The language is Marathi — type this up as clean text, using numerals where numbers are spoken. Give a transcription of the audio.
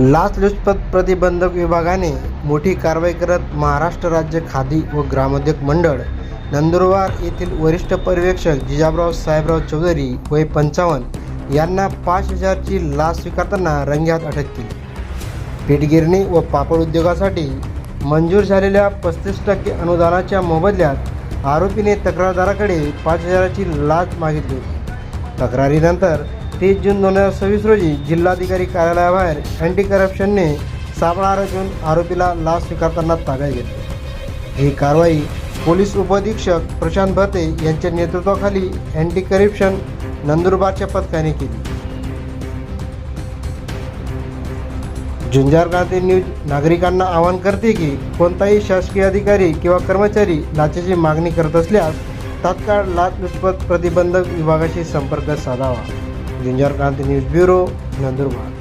लाचलुचपत प्रतिबंधक विभागाने मोठी कारवाई करत महाराष्ट्र राज्य खादी व ग्रामोद्योग मंडळ नंदुरबार येथील वरिष्ठ पर्यवेक्षक जिजाबराव साहेबराव चौधरी वय 55 यांना 5,000ची लाच स्वीकारताना रंगेहात अटक केली. पीठगिरणी व पापड उद्योगासाठी मंजूर झालेल्या 35% अनुदानाच्या मोबदल्यात आरोपीने तक्रारदाराकडे 5,000ची लाच मागितली होती. तक्रारीनंतर 30 जून 2026 रोजी जिल्हाधिकारी कार्यालयाबाहेर अँटी करप्शनने सापळा रचून आरोपीला लाच स्वीकारताना ताब्यात घेतले. ही कारवाई पोलीस उपअधीक्षक प्रशांत भते यांच्या नेतृत्वाखाली अँटी करप्शन नंदुरबारच्या पथकाने केली. झुंजार क्रांती न्यूज नागरिकांना आवाहन करते की कोणताही शासकीय अधिकारी किंवा कर्मचारी लाचेची मागणी करत असल्यास तात्काळ लाचलुचपत प्रतिबंधक विभागाशी संपर्क साधावा. झुंजार क्रांती न्यूज ब्युरो, नंदुरबार.